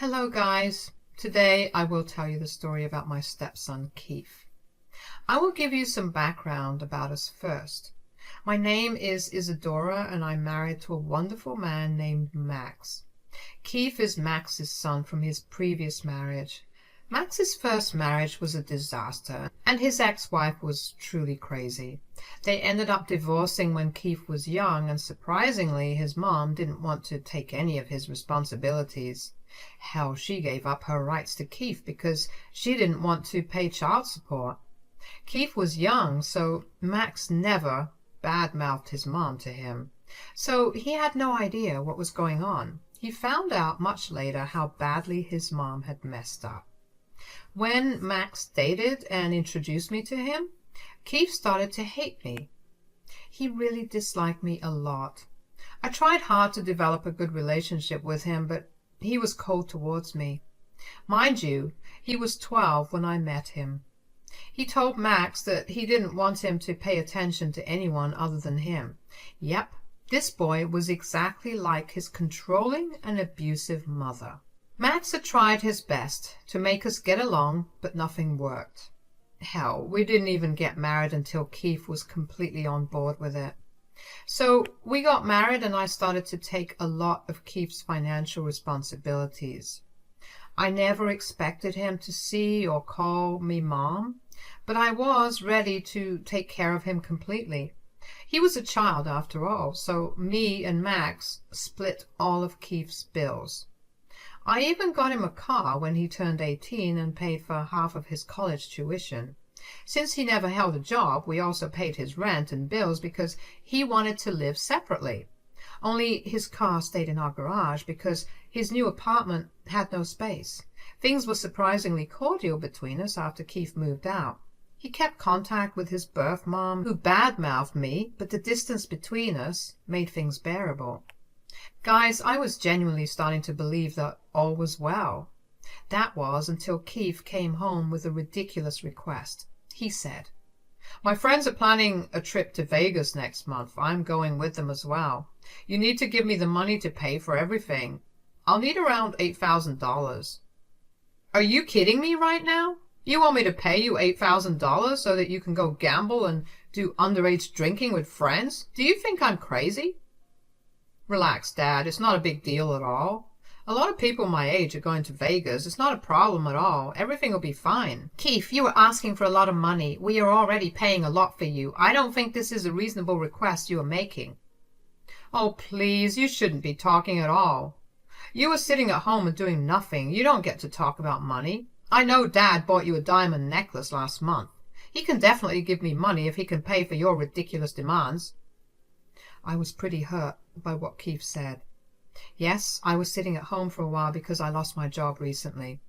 Hello guys, today I will tell you the story about my stepson Keith. I will give you some background about us first. My name is Isadora and I'm married to a wonderful man named Max. Keith is Max's son from his previous marriage. Max's first marriage was a disaster and his ex-wife was truly crazy. They ended up divorcing when Keith was young and surprisingly his mom didn't want to take any of his responsibilities. Hell, she gave up her rights to Keith because she didn't want to pay child support. Keith was young, so Max never badmouthed his mom to him. So he had no idea what was going on. He found out much later how badly his mom had messed up. When Max dated and introduced me to him, Keith started to hate me. He really disliked me a lot. I tried hard to develop a good relationship with him, but he was cold towards me. Mind you, he was 12 when I met him. He told Max that he didn't want him to pay attention to anyone other than him. Yep, this boy was exactly like his controlling and abusive mother. Max had tried his best to make us get along, but nothing worked. Hell, we didn't even get married until Keith was completely on board with it. So we got married and I started to take a lot of Keith's financial responsibilities. I never expected him to see or call me mom, but I was ready to take care of him completely. He was a child after all, so me and Max split all of Keith's bills. I even got him a car when he turned 18 and paid for half of his college tuition. Since he never held a job, we also paid his rent and bills because he wanted to live separately. Only his car stayed in our garage because his new apartment had no space. Things were surprisingly cordial between us after Keith moved out. He kept contact with his birth mom, who badmouthed me, but the distance between us made things bearable. Guys, I was genuinely starting to believe that all was well. That was until Keith came home with a ridiculous request. He said, "My friends are planning a trip to Vegas next month. I'm going with them as well. You need to give me the money to pay for everything. I'll need around $8,000. Are you kidding me right now? You want me to pay you $8,000 so that you can go gamble and do underage drinking with friends? Do you think I'm crazy?" "Relax, Dad. It's not a big deal at all. A lot of people my age are going to Vegas. It's not a problem at all. Everything will be fine." "Keith, you are asking for a lot of money. We are already paying a lot for you. I don't think this is a reasonable request you are making." "Oh, please, you shouldn't be talking at all. You were sitting at home and doing nothing. You don't get to talk about money. I know Dad bought you a diamond necklace last month. He can definitely give me money if he can pay for your ridiculous demands." I was pretty hurt by what Keith said. Yes, I was sitting at home for a while because I lost my job recently.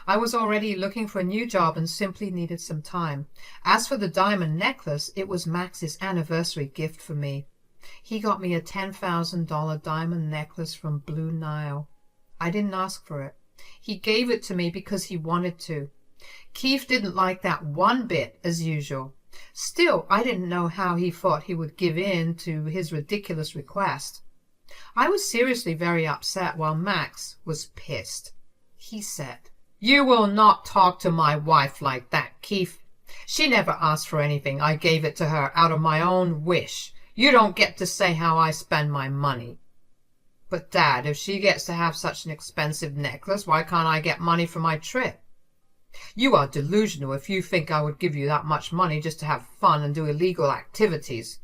I was already looking for a new job and simply needed some time. As for the diamond necklace, it was Max's anniversary gift for me. He got me a $10,000 diamond necklace from Blue Nile. I didn't ask for it. He gave it to me because he wanted to. Keith didn't like that one bit, as usual. Still, I didn't know how he thought he would give in to his ridiculous request. I was seriously very upset while Max was pissed. He said, "You will not talk to my wife like that, Keith. She never asked for anything. I gave it to her out of my own wish. You don't get to say how I spend my money." "But Dad, if she gets to have such an expensive necklace, why can't I get money for my trip?" "You are delusional if you think I would give you that much money just to have fun and do illegal activities."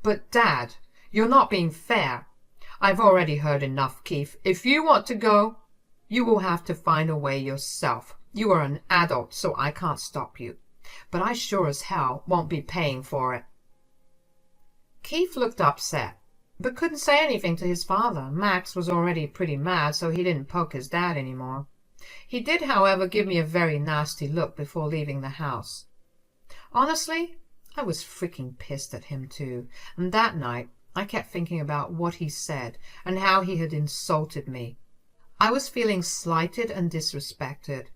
"But Dad, you're not being fair. I've already heard enough, Keith. If you want to go, you will have to find a way yourself. You are an adult, so I can't stop you. But I sure as hell won't be paying for it." Keith looked upset, but couldn't say anything to his father. Max was already pretty mad, so he didn't poke his dad anymore. He did, however, give me a very nasty look before leaving the house. Honestly, I was freaking pissed at him too, and that night I kept thinking about what he said and how he had insulted me. I was feeling slighted and disrespected.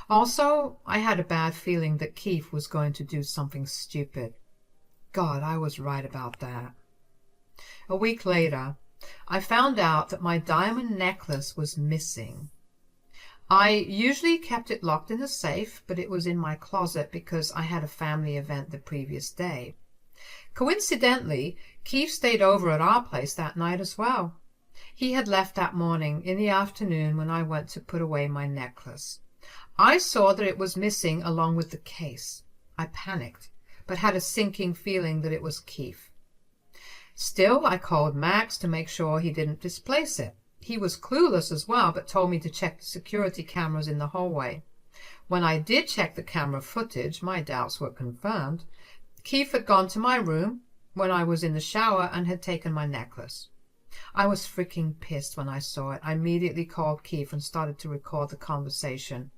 Also, I had a bad feeling that Keith was going to do something stupid. God, I was right about that. A week later, I found out that my diamond necklace was missing. I usually kept it locked in a safe, but it was in my closet because I had a family event the previous day. Coincidentally, Keith stayed over at our place that night as well. He had left that morning in the afternoon when I went to put away my necklace. I saw that it was missing along with the case. I panicked, but had a sinking feeling that it was Keith. Still, I called Max to make sure he didn't displace it. He was clueless as well, but told me to check the security cameras in the hallway. When I did check the camera footage, my doubts were confirmed. Keith had gone to my room when I was in the shower and had taken my necklace. I was freaking pissed when I saw it. I immediately called Keith and started to record the conversation.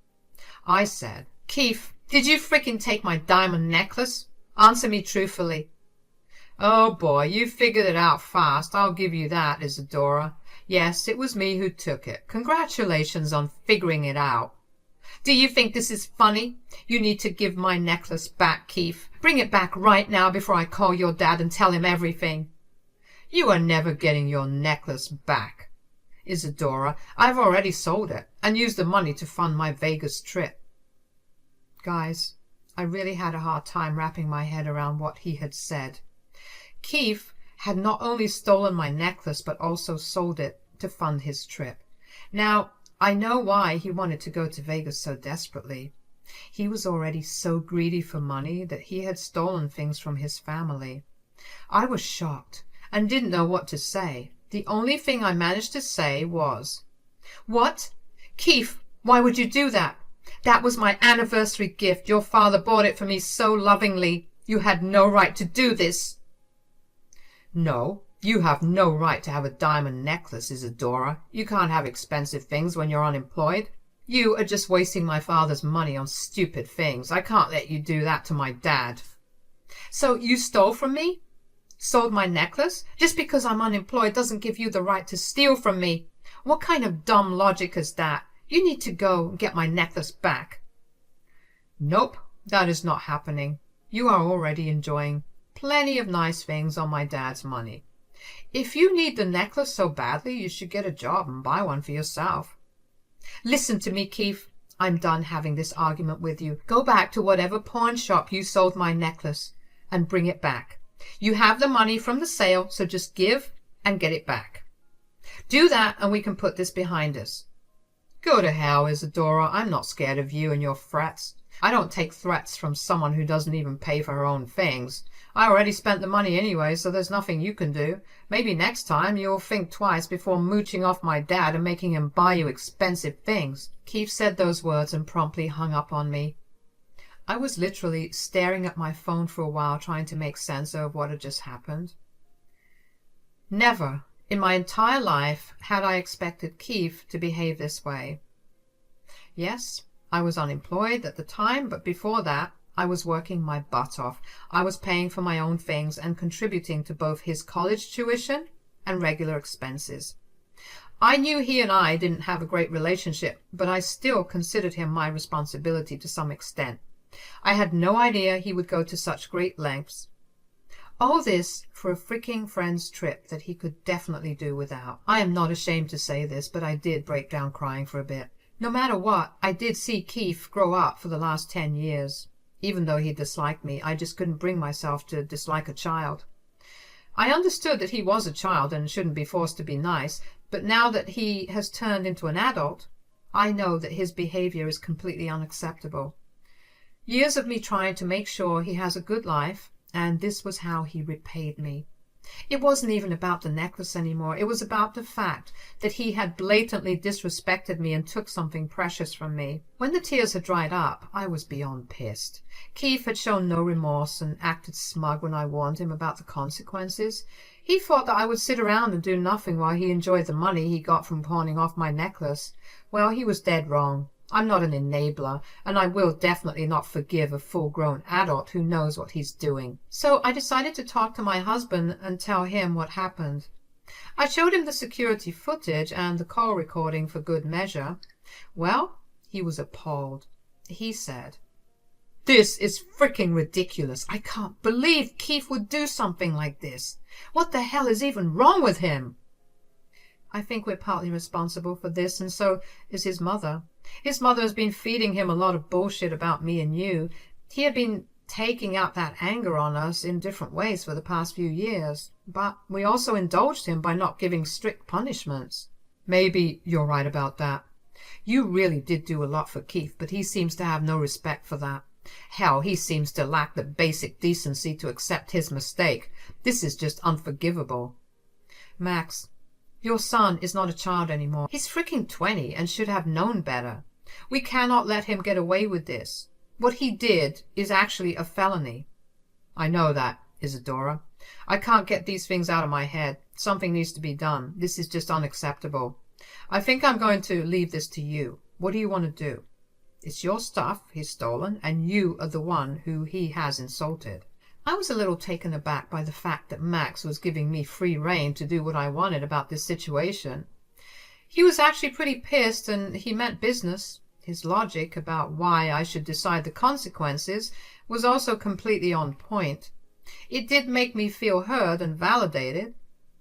I said, "Keith, did you freaking take my diamond necklace? Answer me truthfully." "Oh boy, you figured it out fast, I'll give you that, Isadora. Yes, it was me who took it. Congratulations on figuring it out." "Do you think this is funny? You need to give my necklace back, Keith. Bring it back right now before I call your dad and tell him everything." "You are never getting your necklace back, Isadora. I've already sold it and used the money to fund my Vegas trip." Guys, I really had a hard time wrapping my head around what he had said. Keith had not only stolen my necklace but also sold it to fund his trip. Now, I know why he wanted to go to Vegas so desperately. He was already so greedy for money that he had stolen things from his family. I was shocked and didn't know what to say. The only thing I managed to say was, "What? Keith, why would you do that? That was my anniversary gift. Your father bought it for me so lovingly. You had no right to do this." "No, you have no right to have a diamond necklace, Isadora. You can't have expensive things when you're unemployed. You are just wasting my father's money on stupid things. I can't let you do that to my dad." "So you stole from me? Sold my necklace? Just because I'm unemployed doesn't give you the right to steal from me. What kind of dumb logic is that? You need to go and get my necklace back." "Nope, that is not happening. You are already enjoying plenty of nice things on my dad's money. If you need the necklace so badly, you should get a job and buy one for yourself." "Listen to me, Keith. I'm done having this argument with you. Go back to whatever pawn shop you sold my necklace and bring it back. You have the money from the sale, so just give and get it back. Do that and we can put this behind us." "Go to hell, Isadora. I'm not scared of you and your threats. I don't take threats from someone who doesn't even pay for her own things. I already spent the money anyway, so there's nothing you can do. Maybe next time you'll think twice before mooching off my dad and making him buy you expensive things." Keith said those words and promptly hung up on me. I was literally staring at my phone for a while, trying to make sense of what had just happened. Never in my entire life had I expected Keith to behave this way. Yes, I was unemployed at the time, but before that, I was working my butt off. I was paying for my own things and contributing to both his college tuition and regular expenses. I knew he and I didn't have a great relationship, but I still considered him my responsibility to some extent. I had no idea he would go to such great lengths. All this for a freaking friend's trip that he could definitely do without. I am not ashamed to say this, but I did break down crying for a bit. No matter what, I did see Keith grow up for the last 10 years. Even though he disliked me, I just couldn't bring myself to dislike a child. I understood that he was a child and shouldn't be forced to be nice, but now that he has turned into an adult, I know that his behavior is completely unacceptable. Years of me trying to make sure he has a good life, and this was how he repaid me. It wasn't even about the necklace anymore. It was about the fact that he had blatantly disrespected me and took something precious from me. When the tears had dried up, I was beyond pissed. Keith had shown no remorse and acted smug when I warned him about the consequences. He thought that I would sit around and do nothing while he enjoyed the money he got from pawning off my necklace. Well, he was dead wrong. I'm not an enabler, and I will definitely not forgive a full-grown adult who knows what he's doing. So I decided to talk to my husband and tell him what happened. I showed him the security footage and the call recording for good measure. Well, he was appalled. He said, "This is freaking ridiculous. I can't believe Keith would do something like this. What the hell is even wrong with him?" I think we're partly responsible for this, and so is his mother. His mother has been feeding him a lot of bullshit about me and you. He had been taking out that anger on us in different ways for the past few years, but we also indulged him by not giving strict punishments. Maybe you're right about that. You really did do a lot for Keith, but he seems to have no respect for that. Hell, he seems to lack the basic decency to accept his mistake. This is just unforgivable. Max, your son is not a child anymore. He's freaking 20 and should have known better. We cannot let him get away with this. What he did is actually a felony. I know that, Isadora. I can't get these things out of my head. Something needs to be done. This is just unacceptable. I think I'm going to leave this to you. What do you want to do? It's your stuff he's stolen, and you are the one who he has insulted. I was a little taken aback by the fact that Max was giving me free rein to do what I wanted about this situation. He was actually pretty pissed, and he meant business. His logic about why I should decide the consequences was also completely on point. It did make me feel heard and validated.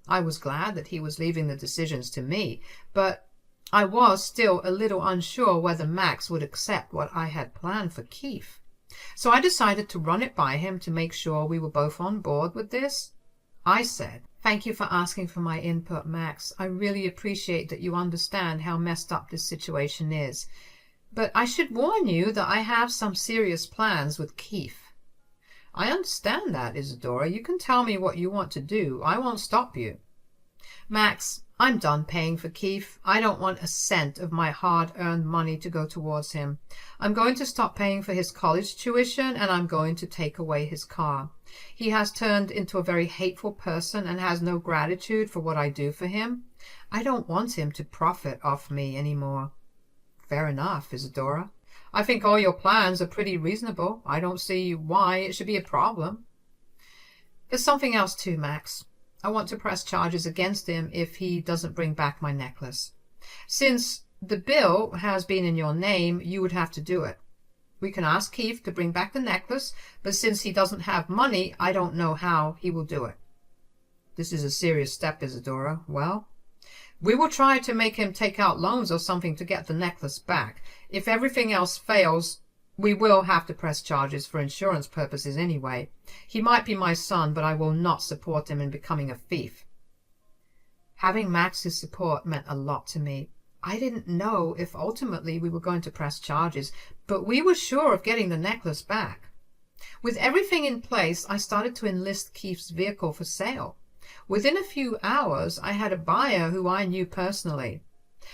I was glad that he was leaving the decisions to me, but I was still a little unsure whether Max would accept what I had planned for Keith. So I decided to run it by him to make sure we were both on board with this. I said, "Thank you for asking for my input, Max. I really appreciate that you understand how messed up this situation is. But I should warn you that I have some serious plans with Keith." "I understand that, Isadora. You can tell me what you want to do. I won't stop you." "Max, I'm done paying for Keith. I don't want a cent of my hard-earned money to go towards him. I'm going to stop paying for his college tuition, and I'm going to take away his car. He has turned into a very hateful person and has no gratitude for what I do for him. I don't want him to profit off me anymore." "Fair enough, Isadora. I think all your plans are pretty reasonable. I don't see why it should be a problem." "There's something else too, Max. I want to press charges against him if he doesn't bring back my necklace. Since the bill has been in your name, you would have to do it. We can ask Keith to bring back the necklace, but since he doesn't have money, I don't know how he will do it." "This is a serious step, Isadora. Well, we will try to make him take out loans or something to get the necklace back. If everything else fails, we will have to press charges for insurance purposes anyway. He might be my son, but I will not support him in becoming a thief." Having Max's support meant a lot to me. I didn't know if ultimately we were going to press charges, but we were sure of getting the necklace back. With everything in place, I started to enlist Keith's vehicle for sale. Within a few hours, I had a buyer who I knew personally.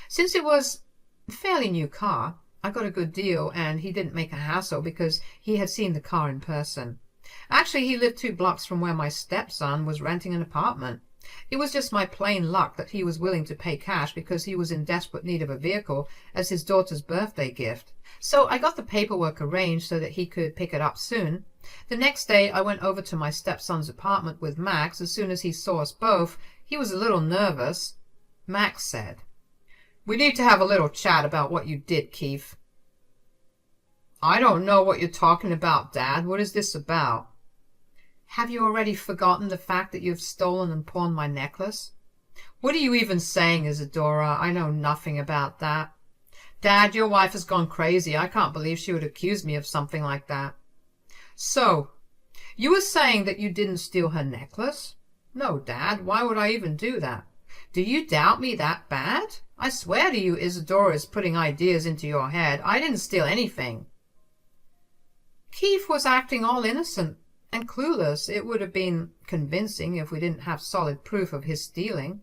Since it was a fairly new car, I got a good deal, and he didn't make a hassle because he had seen the car in person. Actually, he lived 2 blocks from where my stepson was renting an apartment. It was just my plain luck that he was willing to pay cash because he was in desperate need of a vehicle as his daughter's birthday gift. So I got the paperwork arranged so that he could pick it up soon. The next day, I went over to my stepson's apartment with Max. As soon as he saw us both, he was a little nervous. Max said, "We need to have a little chat about what you did, Keith." "I don't know what you're talking about, Dad. What is this about?" "Have you already forgotten the fact that you've stolen and pawned my necklace?" "What are you even saying, Isadora? I know nothing about that." "Dad, your wife has gone crazy. I can't believe she would accuse me of something like that." "So, you were saying that you didn't steal her necklace?" "No, Dad. Why would I even do that?" "Do you doubt me that bad? I swear to you, Isadora is putting ideas into your head. I didn't steal anything." Keith was acting all innocent and clueless. It would have been convincing if we didn't have solid proof of his stealing.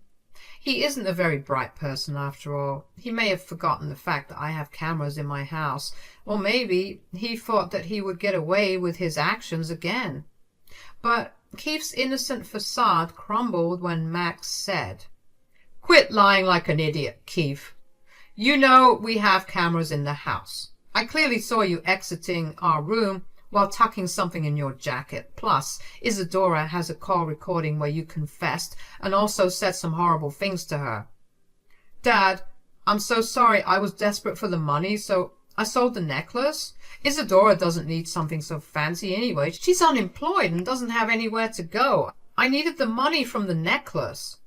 He isn't a very bright person after all. He may have forgotten the fact that I have cameras in my house, or maybe he thought that he would get away with his actions again. But Keith's innocent facade crumbled when Max said, "Quit lying like an idiot, Keith. You know we have cameras in the house. I clearly saw you exiting our room while tucking something in your jacket. Plus, Isadora has a call recording where you confessed and also said some horrible things to her." "Dad, I'm so sorry. I was desperate for the money, so I sold the necklace. Isadora doesn't need something so fancy anyway. She's unemployed and doesn't have anywhere to go. I needed the money from the necklace."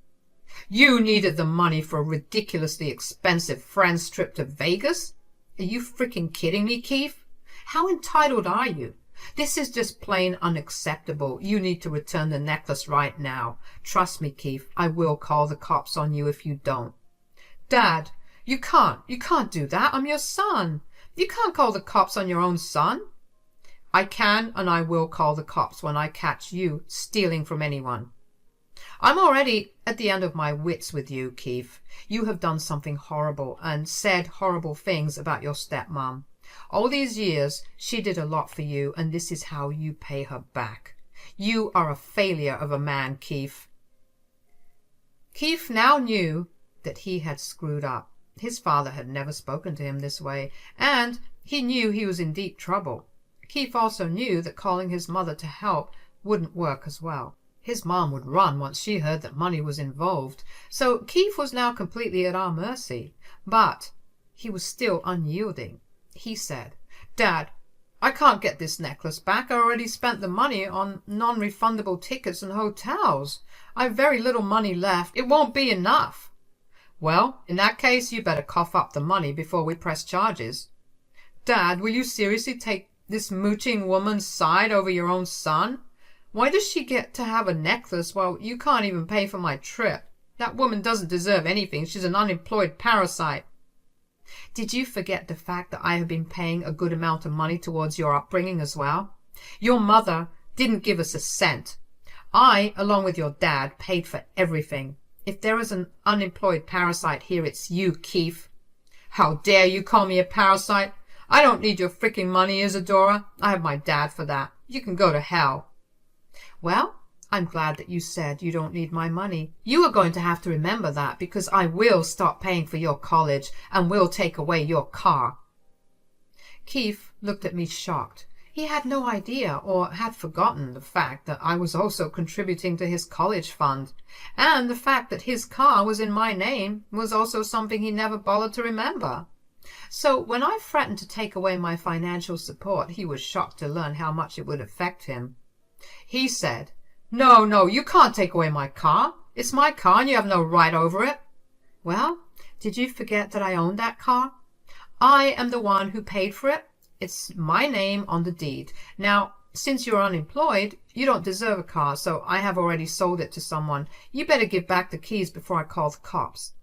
"You needed the money for a ridiculously expensive friend's trip to Vegas?" Are you freaking kidding me, Keith? How entitled are you? This is just plain unacceptable. You need to return the necklace right now. Trust me, Keith, I will call the cops on you if you don't. Dad, you can't do that. I'm your son. You can't call the cops on your own son. I can and I will call the cops when I catch you stealing from anyone. I'm already at the end of my wits with you, Keith. You have done something horrible and said horrible things about your stepmom. All these years, she did a lot for you, and this is how you pay her back. You are a failure of a man, Keith. Keith now knew that he had screwed up. His father had never spoken to him this way, and he knew he was in deep trouble. Keith also knew that calling his mother to help wouldn't work as well. His mom would run once she heard that money was involved, so Keith was now completely at our mercy. But he was still unyielding. He said, Dad, I can't get this necklace back. I already spent the money on non-refundable tickets and hotels. I've very little money left. It won't be enough. Well, in that case, you better cough up the money before we press charges. Dad, will you seriously take this mooching woman's side over your own son? Why does she get to have a necklace while you can't even pay for my trip? That woman doesn't deserve anything. She's an unemployed parasite. Did you forget the fact that I have been paying a good amount of money towards your upbringing as well? Your mother didn't give us a cent. I, along with your dad, paid for everything. If there is an unemployed parasite here, it's you, Keith. How dare you call me a parasite? I don't need your freaking money, Isadora. I have my dad for that. You can go to hell. Well, I'm glad that you said you don't need my money. You are going to have to remember that, because I will stop paying for your college and will take away your car. Keith looked at me shocked. He had no idea or had forgotten the fact that I was also contributing to his college fund, and the fact that his car was in my name was also something he never bothered to remember. So when I threatened to take away my financial support, he was shocked to learn how much it would affect him. He said, No, you can't take away my car. It's my car and you have no right over it. Well, did you forget that I own that car? I am the one who paid for it. It's my name on the deed. Now, since you're unemployed, you don't deserve a car, so I have already sold it to someone. You better give back the keys before I call the cops.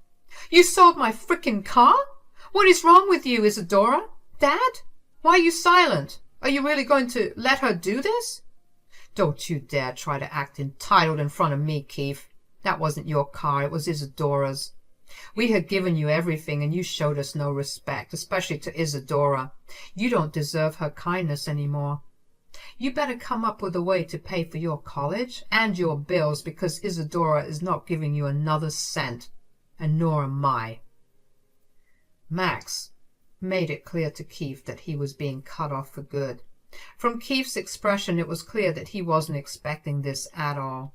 You sold my frickin' car? What is wrong with you, Isadora? Dad? Why are you silent? Are you really going to let her do this? Don't you dare try to act entitled in front of me, Keith. That wasn't your car, it was Isadora's. We had given you everything, and you showed us no respect, especially to Isadora. You don't deserve her kindness anymore. You better come up with a way to pay for your college and your bills, because Isadora is not giving you another cent, and nor am I. Max made it clear to Keith that he was being cut off for good. From Keith's expression, it was clear that he wasn't expecting this at all.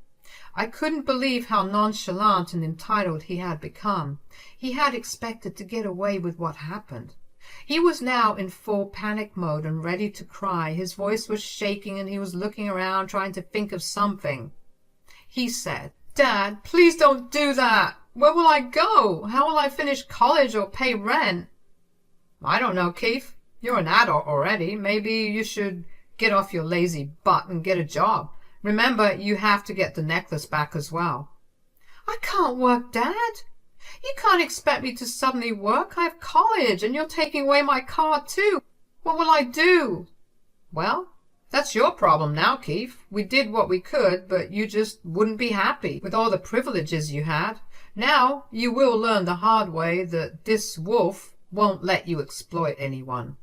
I couldn't believe how nonchalant and entitled he had become. He had expected to get away with what happened. He was now in full panic mode and ready to cry. His voice was shaking and he was looking around trying to think of something. He said, Dad, please don't do that. Where will I go? How will I finish college or pay rent? I don't know, Keith. You're an adult already. Maybe you should get off your lazy butt and get a job. Remember, you have to get the necklace back as well. I can't work, Dad. You can't expect me to suddenly work. I have college, and you're taking away my car too. What will I do? Well, that's your problem now, Keith. We did what we could, but you just wouldn't be happy with all the privileges you had. Now you will learn the hard way that this wolf won't let you exploit anyone.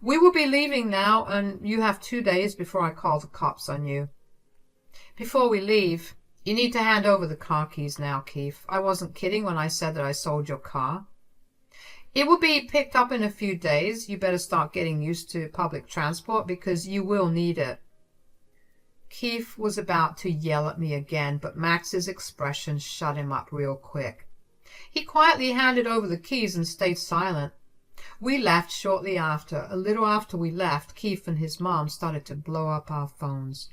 We will be leaving now, and you have 2 days before I call the cops on you. Before we leave, you need to hand over the car keys now, Keith. I wasn't kidding when I said that I sold your car. It will be picked up in a few days. You better start getting used to public transport because you will need it. Keith was about to yell at me again, but Max's expression shut him up real quick. He quietly handed over the keys and stayed silent. We left shortly after. A little after we left, Keith and his mom started to blow up our phones.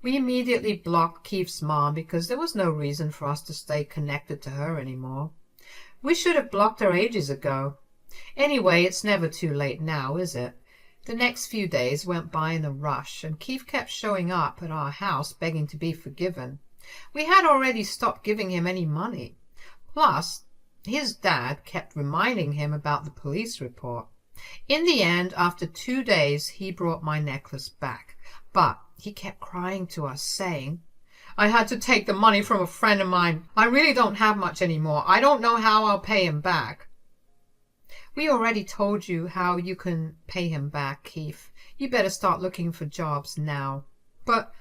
We immediately blocked Keith's mom because there was no reason for us to stay connected to her anymore. We should have blocked her ages ago. Anyway, it's never too late now, is it? The next few days went by in a rush, and Keith kept showing up at our house begging to be forgiven. We had already stopped giving him any money. Plus, his dad kept reminding him about the police report. In the end, after 2 days, he brought my necklace back, but he kept crying to us, saying, "I had to take the money from a friend of mine. I really don't have much anymore. I don't know how I'll pay him back." We already told you how you can pay him back, Keith. You better start looking for jobs now. But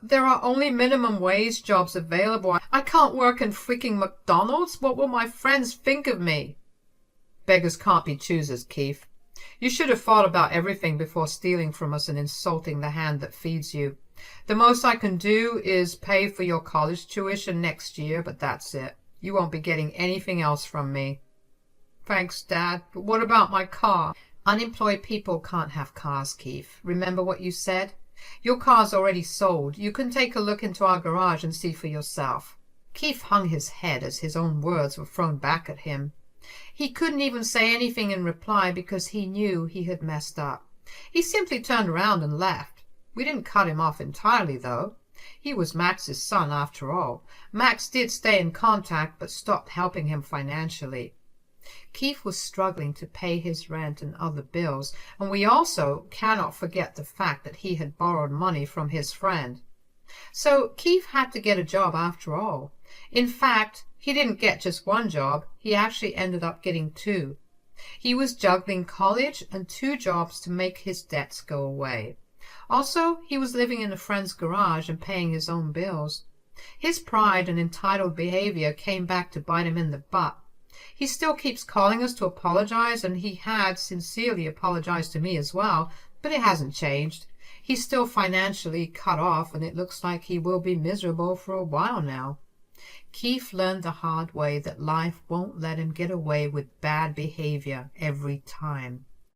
there are only minimum wage jobs available. I can't work in freaking McDonald's. What will my friends think of me? Beggars can't be choosers, Keith. You should have thought about everything before stealing from us and insulting the hand that feeds you. The most I can do is pay for your college tuition next year, but that's it. You won't be getting anything else from me. Thanks, Dad, but what about my car? Unemployed people can't have cars, Keith. Remember what you said? Your car's already sold. You can take a look into our garage and see for yourself. Keith hung his head as his own words were thrown back at him. He couldn't even say anything in reply because he knew he had messed up. He simply turned around and left. We didn't cut him off entirely, though. He was Max's son, after all. Max did stay in contact, but stopped helping him financially. Keith was struggling to pay his rent and other bills, and we also cannot forget the fact that he had borrowed money from his friend. So Keith had to get a job after all. In fact, he didn't get just one job. He actually ended up getting 2. He was juggling college and 2 jobs to make his debts go away. Also, he was living in a friend's garage and paying his own bills. His pride and entitled behavior came back to bite him in the butt. He still keeps calling us to apologize, and he had sincerely apologized to me as well, but it hasn't changed. He's still financially cut off, and it looks like he will be miserable for a while now. Keith learned the hard way that life won't let him get away with bad behavior every time.